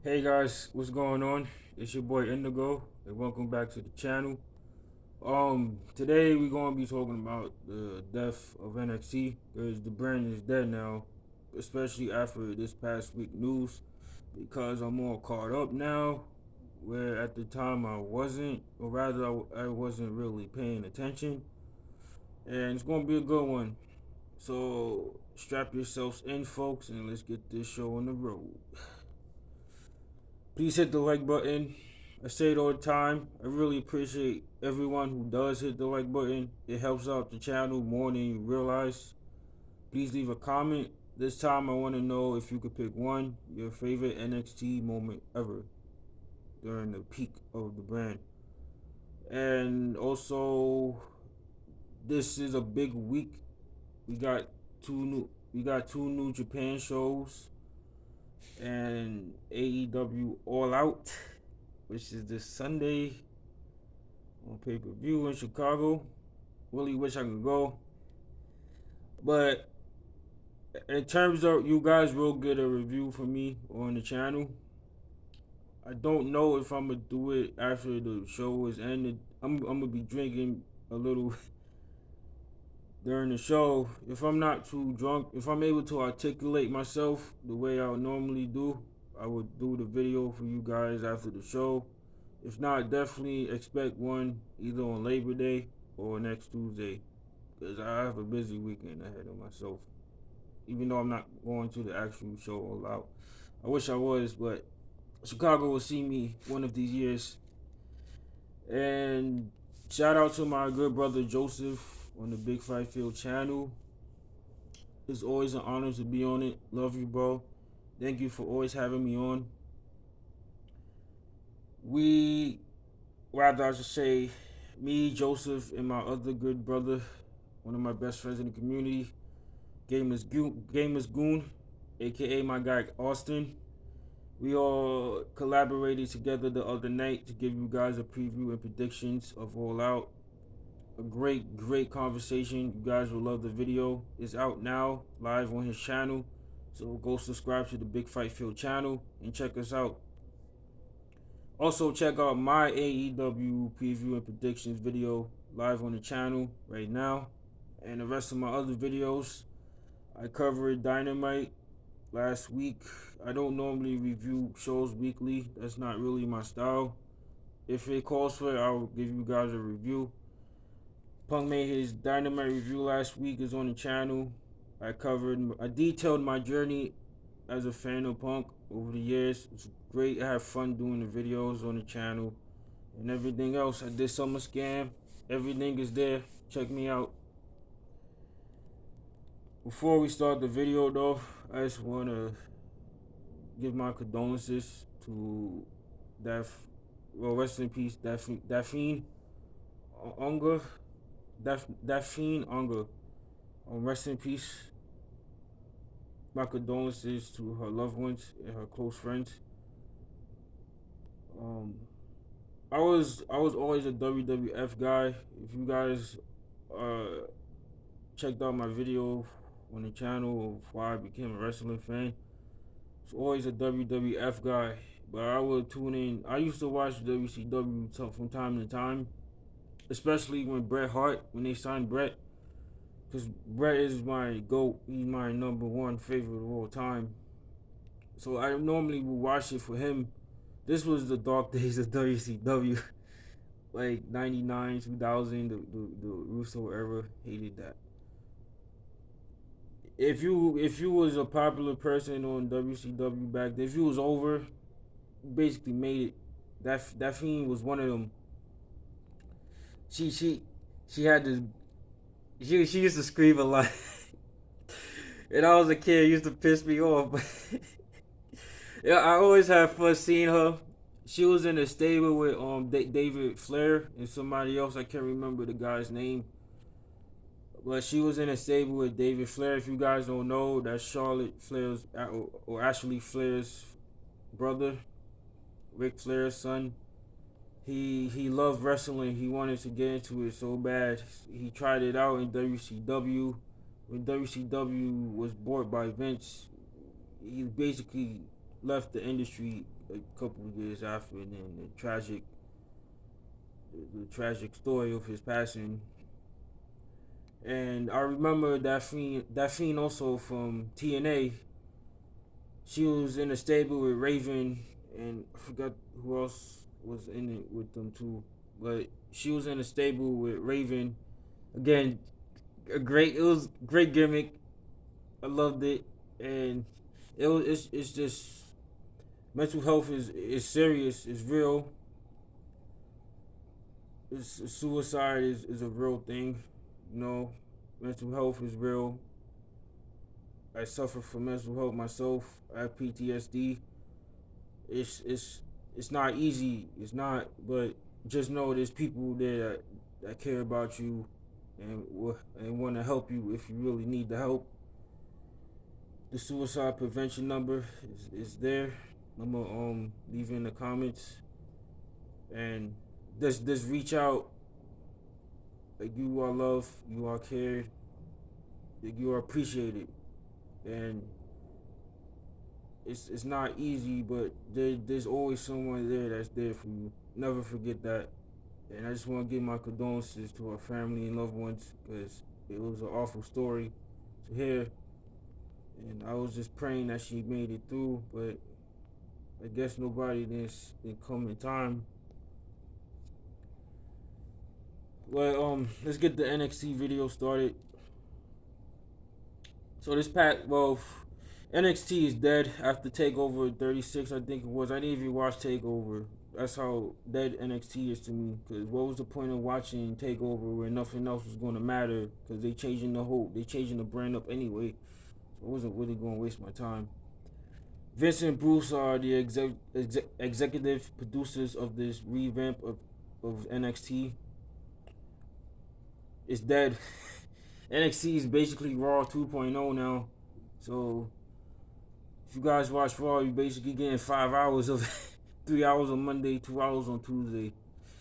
Hey guys, what's going on? It's your boy Indigo, and welcome back to the channel. Today we're gonna be talking about the death of NXT because the brand is dead now, especially after this past week news. Because I'm all caught up now, where at the time I wasn't, or rather I wasn't really paying attention, and it's gonna be a good one. So strap yourselves in, folks, and let's get this show on the road. Please hit the like button. I say it all the time. I really appreciate everyone who does hit the like button. It helps out the channel more than you realize. Please leave a comment. This time I want to know if you could pick one, your favorite NXT moment ever during the peak of the brand. And also, this is a big week. We got two new Japan shows and AEW All Out, which is this Sunday on pay-per-view in Chicago. Really wish I could go. But in terms of you guys will get a review from me on the channel. I don't know if I'm gonna do it after the show is ended. I'm gonna be drinking a little during the show. If I'm not too drunk, if I'm able to articulate myself the way I would normally do, I would do the video for you guys after the show. If not, definitely expect one either on Labor Day or next Tuesday, because I have a busy weekend ahead of myself. Even though I'm not going to the actual show all out, I wish I was, but Chicago will see me one of these years. And shout out to my good brother Joseph on the Big Fight Field channel. It's always an honor to be on it. Love you, bro. Thank you for always having me on. We, rather I should say, me, Joseph, and my other good brother, one of my best friends in the community, Gamers Goon, aka my guy Austin. We all collaborated together the other night to give you guys a preview and predictions of All Out. A great conversation. You guys will love the video. It's out now, live on his channel. So go subscribe to the Big Fight Field channel and check us out. Also check out my AEW preview and predictions video live on the channel right now. And the rest of my other videos. I covered Dynamite last week. I don't normally review shows weekly. That's not really my style. If it calls for it, I'll give you guys a review. Punk made his Dynamite review last week. Is on the channel. I detailed my journey as a fan of Punk over the years. It's great. I have fun doing the videos on the channel and everything else. I did Summer Scam. Everything is there. Check me out. Before we start the video though, I just want to give my condolences to rest in peace, Daphne Unger. Daphne Unger. Rest in peace. My condolences to her loved ones and her close friends. Um, I was always a WWF guy. If you guys checked out my video on the channel of why I became a wrestling fan, it's always a WWF guy. But I would tune in. I used to watch WCW from time to time, especially when Bret Hart, when they signed Bret, because Bret is my GOAT. He's my number one favorite of all time. So I normally would watch it for him. This was the dark days of WCW, like '99, 2000, the Russo era. Hated that. If you was a popular person on WCW back then, if you was over, basically made it. That fiend was one of them. She she she had this. She used to scream a lot, and I was a kid. It used to piss me off. But yeah, I always had fun seeing her. She was in a stable with David Flair and somebody else. I can't remember the guy's name, but she was in a stable with David Flair. If you guys don't know, that's Charlotte Flair's or Ashley Flair's brother, Ric Flair's son. He loved wrestling. He wanted to get into it so bad. He tried it out in WCW. When WCW was bought by Vince, he basically left the industry a couple of years after, and then the tragic story of his passing. And I remember that fiend also from TNA. She was in a stable with Raven, and I forgot who else was in it with them too. But she was in a stable with Raven. Again, it was a great gimmick. I loved it, and it's just mental health is serious, it's real. Suicide is a real thing, you know. Mental health is real. I suffer from mental health myself. I have PTSD. It's not easy. It's not, but just know there's people there that care about you and want to help you if you really need the help. The suicide prevention number is there. I'm gonna leave it in the comments, and just reach out. Like, you are loved, you are cared, like, you are appreciated, and it's not easy, but there's always someone there that's there for you. Never forget that. And I just want to give my condolences to her family and loved ones, because it was an awful story to hear. And I was just praying that she made it through, but I guess nobody didn't come in time. Well, let's get the NXT video started. So this pack, well, NXT is dead after Takeover 36, I think it was. I didn't even watch Takeover. That's how dead NXT is to me. Because what was the point of watching Takeover where nothing else was going to matter? Because they changing the brand up anyway. So I wasn't really going to waste my time. Vince and Bruce are the executive producers of this revamp of NXT. It's dead. NXT is basically Raw 2.0 now. So if you guys watch Raw, you're basically getting 5 hours of 3 hours on Monday, 2 hours on Tuesday.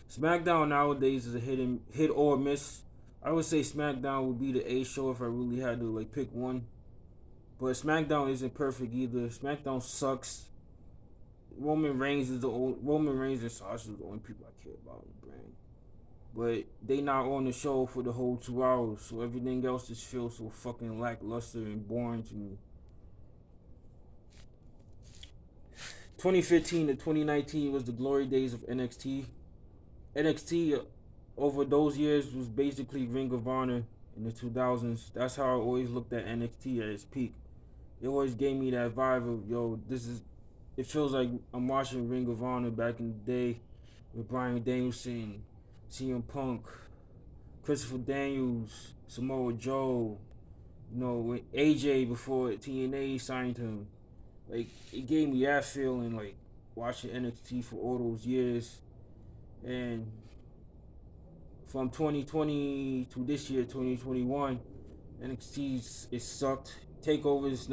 SmackDown nowadays is a hit or miss. I would say SmackDown would be the A show if I really had to like pick one. But SmackDown isn't perfect either. SmackDown sucks. Roman Reigns and Sasha are the only people I care about in the brand. But they not on the show for the whole 2 hours, so everything else just feels so fucking lackluster and boring to me. 2015 to 2019 was the glory days of NXT. NXT over those years was basically Ring of Honor in the 2000s. That's how I always looked at NXT at its peak. It always gave me that vibe of, yo, it feels like I'm watching Ring of Honor back in the day with Bryan Danielson, CM Punk, Christopher Daniels, Samoa Joe, with AJ before TNA signed him. Like, it gave me that feeling, like, watching NXT for all those years. And from 2020 to this year, 2021, NXT it sucked. Takeovers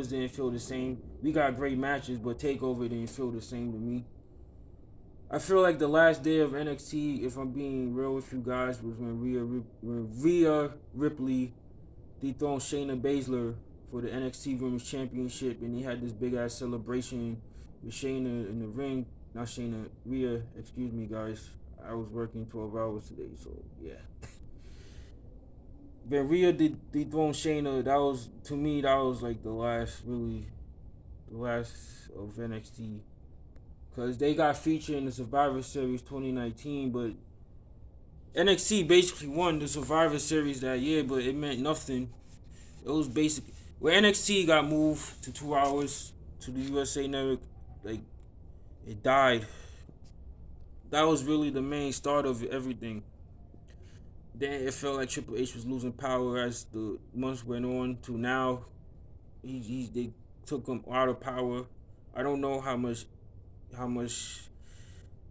didn't feel the same. We got great matches, but Takeover didn't feel the same to me. I feel like the last day of NXT, if I'm being real with you guys, was when Rhea Ripley dethroned Shayna Baszler for the NXT Women's Championship, and he had this big ass celebration with Shayna in the ring. Not Shayna, Rhea. Excuse me, guys. I was working 12 hours today, so yeah. When Rhea dethroned Shayna, that was like the last of NXT, because they got featured in the Survivor Series 2019, but NXT basically won the Survivor Series that year, but it meant nothing. It was basically where NXT got moved to 2 hours to the USA Network, like, it died. That was really the main start of everything. Then it felt like Triple H was losing power as the months went on to now. They took him out of power. I don't know how much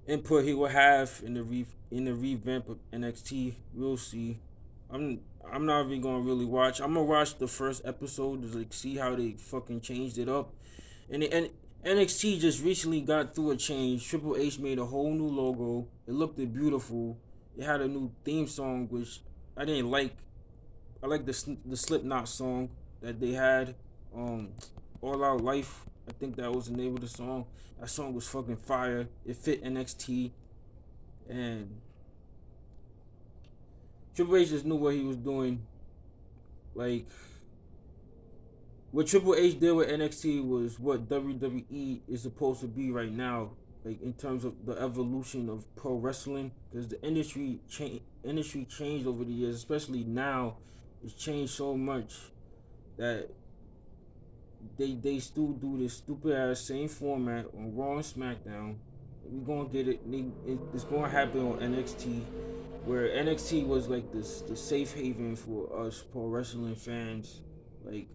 input he will have in the revamp of NXT. We'll see. I'm not even gonna really watch. I'm gonna watch the first episode to like see how they fucking changed it up. And NXT just recently got through a change. Triple H made a whole new logo. It looked beautiful. It had a new theme song, which I didn't like. I like the Slipknot song that they had, All Out Life. I think that was the name of the song. That song was fucking fire. It fit NXT, and Triple H just knew what he was doing. Like what Triple H did with NXT was what WWE is supposed to be right now. Like in terms of the evolution of pro wrestling, because the industry changed over the years, especially now. It's changed so much that they still do this stupid ass same format on Raw and SmackDown. We gonna get it. It's gonna happen on NXT, where NXT was like the safe haven for us pro wrestling fans. Like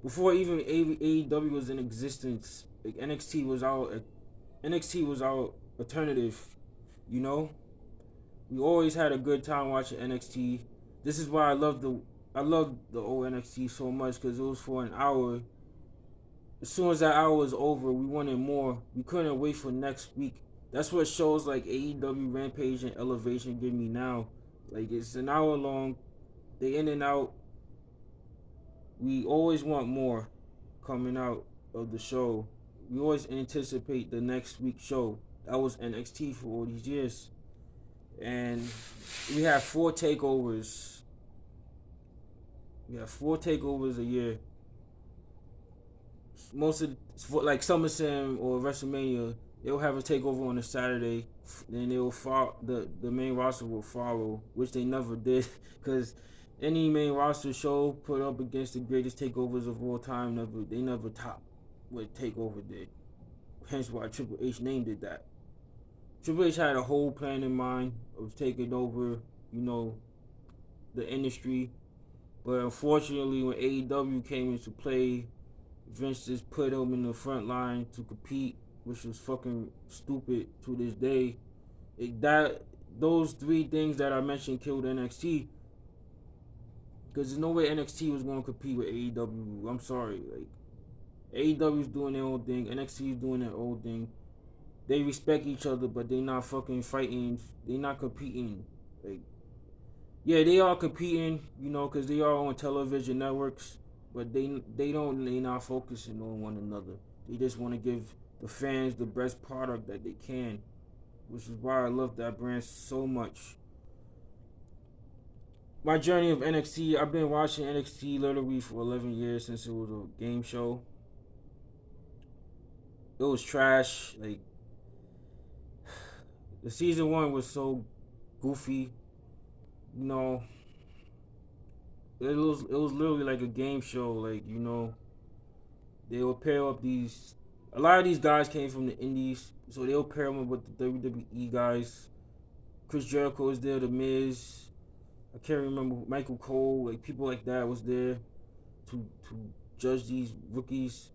before even AEW was in existence, like NXT was our alternative. You know, we always had a good time watching NXT. This is why I love the old NXT so much because it was for an hour. As soon as that hour was over, we wanted more. We couldn't wait for next week. That's what shows like AEW Rampage and Elevation give me now. Like it's an hour long. They in and out. We always want more coming out of the show. We always anticipate the next week's show. That was NXT for all these years. And we have 4 takeovers. We have 4 takeovers a year. Most of like SummerSlam or WrestleMania, they'll have a takeover on a Saturday. Then they'll follow the main roster will follow, which they never did, because any main roster show put up against the greatest takeovers of all time, never top what Takeover did. Hence why Triple H named it that. Triple H had a whole plan in mind of taking over, you know, the industry, but unfortunately, when AEW came into play, Vince just put him in the front line to compete, which was fucking stupid to this day. That those 3 things that I mentioned killed NXT, because there's no way NXT was going to compete with AEW. I'm sorry, like AEW is doing their own thing, NXT is doing their own thing. They respect each other, but they not fucking fighting. They not competing. Like, yeah, they are competing, you know, because they are on television networks, but they not focusing on one another. They just want to give the fans the best product that they can, which is why I love that brand so much. My journey of NXT, I've been watching NXT literally for 11 years since it was a game show. It was trash. Like the season 1 was so goofy, you know. It was literally like a game show. Like, you know, they will pair up these. A lot of these guys came from the Indies, so they'll pair them up with the WWE guys. Chris Jericho was there, The Miz. I can't remember Michael Cole. Like people like that was there to judge these rookies.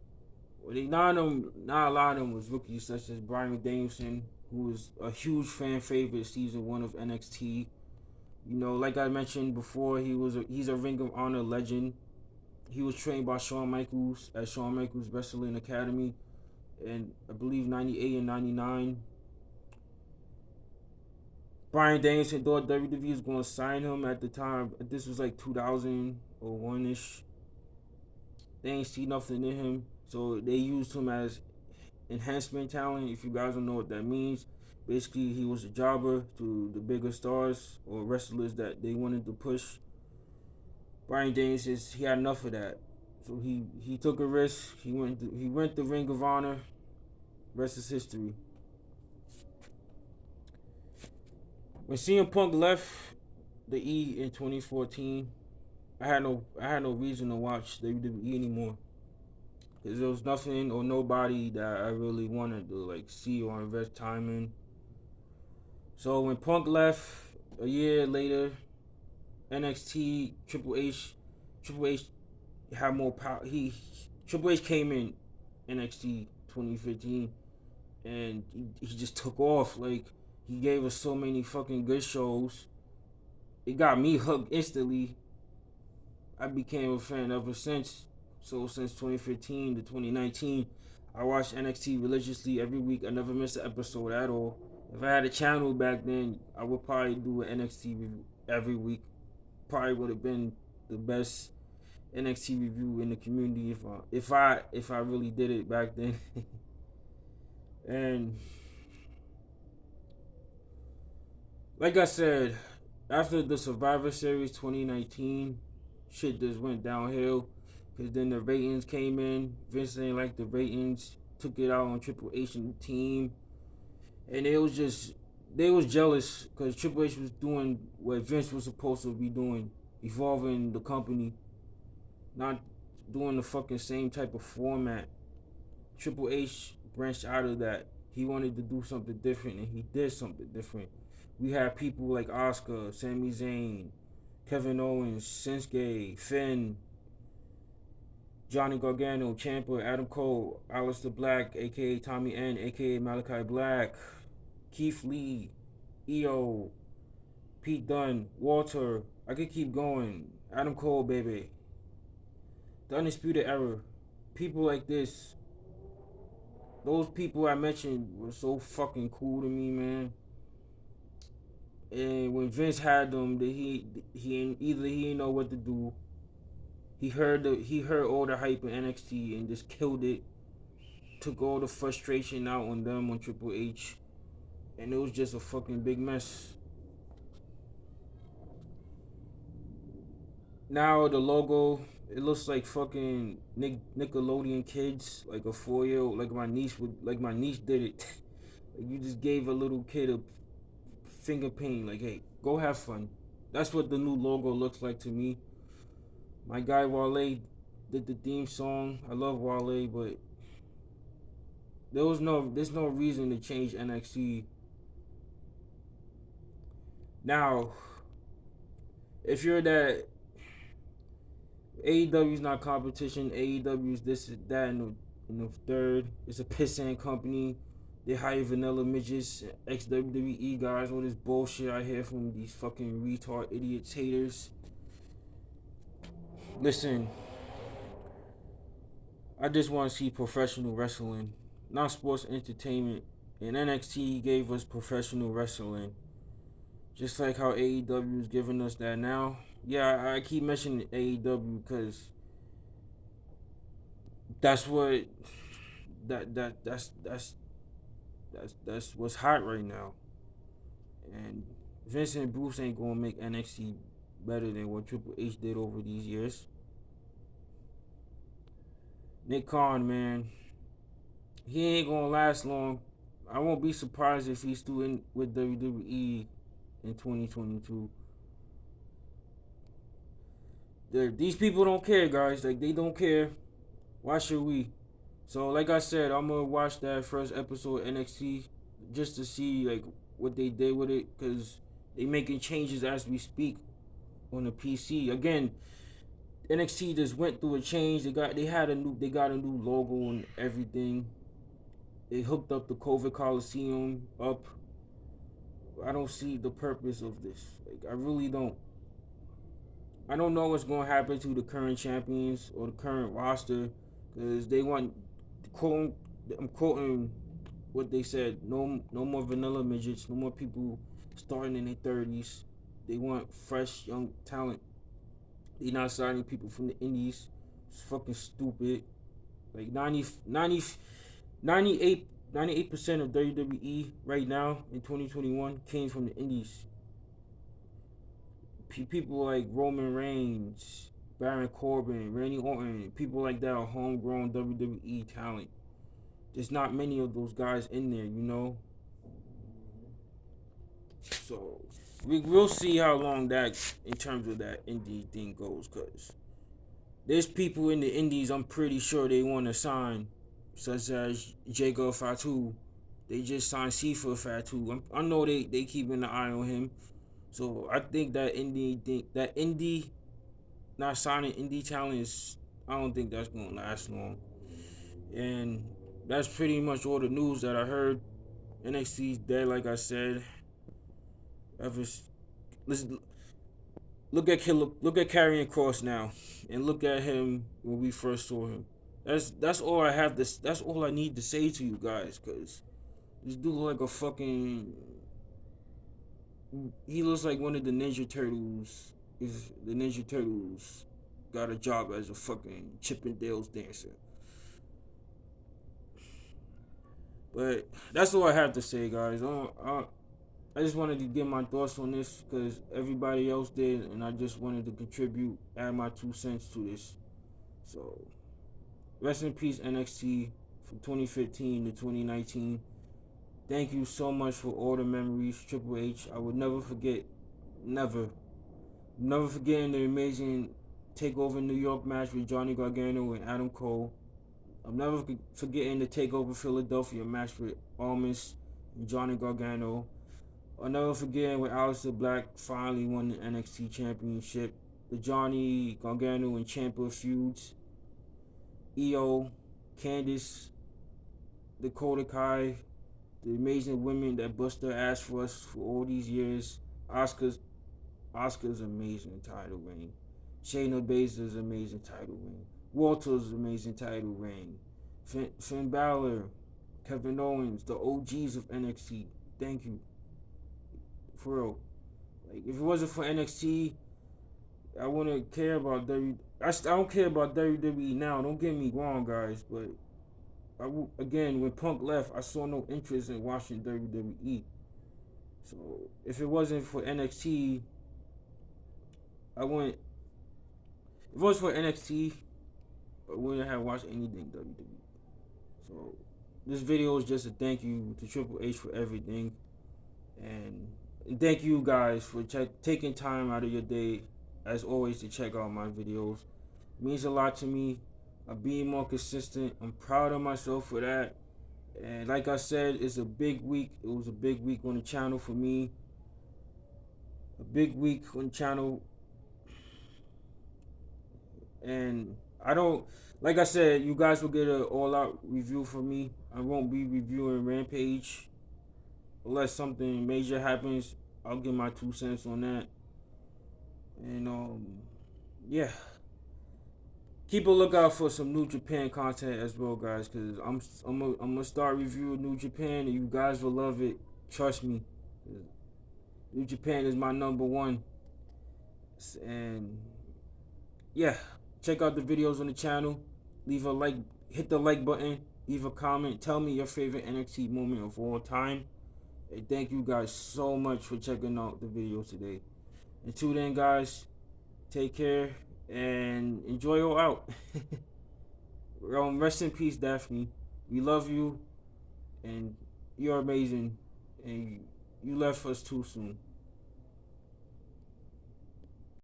Well, not a lot of them was rookies, such as Bryan Danielson, who was a huge fan favorite season 1 of NXT. You know, like I mentioned before, he's a Ring of Honor legend. He was trained by Shawn Michaels at Shawn Michaels Wrestling Academy, and I believe '98 and '99. Bryan Danielson thought WWE was going to sign him at the time. This was like 2001 ish. They ain't see nothing in him, so they used him as enhancement talent. If you guys don't know what that means, basically he was a jobber to the bigger stars or wrestlers that they wanted to push. Bryan Danielson, he had enough of that, so he took a risk. He went the Ring of Honor. Rest is history. When CM Punk left the E in 2014, I had no reason to watch WWE anymore, because there was nothing or nobody that I really wanted to like see or invest time in. So when Punk left a year later, NXT Triple H had more power. Triple H came in NXT 2015, and he just took off. Like he gave us so many fucking good shows. It got me hooked instantly. I became a fan ever since. So since 2015 to 2019, I watched NXT religiously every week. I never missed an episode at all. If I had a channel back then, I would probably do an NXT review every week. Probably would have been the best NXT review in the community if I really did it back then. And like I said, after the Survivor Series 2019, shit just went downhill. Cause then the ratings came in. Vince didn't like the ratings. Took it out on Triple H and the team, and it was just they was jealous because Triple H was doing what Vince was supposed to be doing, evolving the company, not doing the fucking same type of format. Triple H branched out of that. He wanted to do something different, and he did something different. We had people like Oscar, Sami Zayn, Kevin Owens, Shinsuke, Finn, Johnny Gargano, Ciampa, Adam Cole, Aleister Black, aka Tommy N, aka Malachi Black, Keith Lee, EO, Pete Dunne, Walter. I could keep going. Adam Cole, baby. The Undisputed Era. People like this. Those people I mentioned were so fucking cool to me, man. And when Vince had them, that he either he didn't know what to do. He heard all the hype in NXT and just killed it. Took all the frustration out on them on Triple H, and it was just a fucking big mess. Now the logo, it looks like fucking Nickelodeon kids, like a 4 year old, like my niece did it. Like you just gave a little kid a finger paint, like hey, go have fun. That's what the new logo looks like to me. My guy Wale did the theme song. I love Wale, but there's no reason to change NXT. Now, if you're that AEW's not competition, AEW's this that and the third. It's a pissant company. They hire vanilla midgets, ex WWE guys, all this bullshit I hear from these fucking retard idiots haters. Listen, I just want to see professional wrestling, not sports entertainment. And NXT gave us professional wrestling, just like how AEW is giving us that now. Yeah, I keep mentioning AEW because that's what that's what's hot right now. And Vince and Bruce ain't gonna make NXT better than what Triple H did over these years. Nick Khan, man, he ain't gonna last long. I won't be surprised if he's still in with WWE in 2022. These people don't care, guys. Like they don't care. Why should we? So, like I said, I'm gonna watch that first episode of NXT just to see like what they did with it, cause they making changes as we speak on the PC. Again, NXT just went through a change. They got a new logo and everything. They hooked up the COVID Coliseum up. I don't see the purpose of this. Like I really don't. I don't know what's gonna happen to the current champions or the current roster because they want quote. I'm quoting what they said. No more vanilla midgets. No more people starting in their 30s. They want fresh young talent. They not signing people from the indies. It's fucking stupid. Like 98% of WWE right now in 2021 came from the indies. People like Roman Reigns, Baron Corbin, Randy Orton, people like that are homegrown WWE talent. There's not many of those guys in there, you know. So we'll see how long that in terms of that indie thing goes, cause there's people in the indies I'm pretty sure they want to sign, such as Jacob Fatu. They just signed Sifa Fatu. I know they keeping an eye on him. So I think that indie not signing indie talent is I don't think that's gonna last long. And that's pretty much all the news that I heard. NXT's dead, like I said. Ever let's look at Karrion Cross now, and look at him when we first saw him. That's all I have. That's all I need to say to you guys, cause this dude look like a fucking. He looks like one of the Ninja Turtles. Is the Ninja Turtles got a job as a fucking Chippendales dancer. But that's all I have to say, guys. I just wanted to get my thoughts on this because everybody else did, and I just wanted to contribute, add my 2 cents to this. So, rest in peace, NXT, from 2015 to 2019. Thank you so much for all the memories, Triple H. I would never forget, never, never forgetting the amazing Takeover New York match with Johnny Gargano and Adam Cole. I'm never forgetting the Takeover Philadelphia match with Almas and Johnny Gargano. I'll never forget when Aleister Black finally won the NXT Championship. The Johnny Gargano and Ciampa feuds. Io, Candice, Dakota Kai, the amazing women that bust their ass for us for all these years. Oscar's amazing title reign. Shayna Baszler's amazing title reign. Walter's amazing title reign. Finn Balor, Kevin Owens, the OGs of NXT. Thank you. For real. Like, if it wasn't for NXT, I wouldn't care about WWE. I don't care about WWE now. Don't get me wrong, guys. But again, when Punk left, I saw no interest in watching WWE. So if it wasn't for NXT, I wouldn't. If it was for NXT, I wouldn't have watched anything WWE. So this video is just a thank you to Triple H for everything, and thank you guys for taking time out of your day, as always, to check out my videos. It means a lot to me. I'm being more consistent. I'm proud of myself for that. And like I said, it's a big week. It was a big week on the channel for me. A big week on the channel. And I don't, like I said, you guys will get an all-out review from me. I won't be reviewing Rampage unless something major happens. I'll give my 2 cents on that. And yeah, keep a lookout for some New Japan content as well, guys. Cause I'm gonna start reviewing New Japan, and you guys will love it. Trust me. New Japan is my number one. And yeah, check out the videos on the channel. Leave a like, hit the like button, leave a comment, tell me your favorite NXT moment of all time. And thank you guys so much for checking out the video today. Until then, guys, take care and enjoy your out. Rest in peace, Daphne. We love you, and you're amazing, and you left us too soon.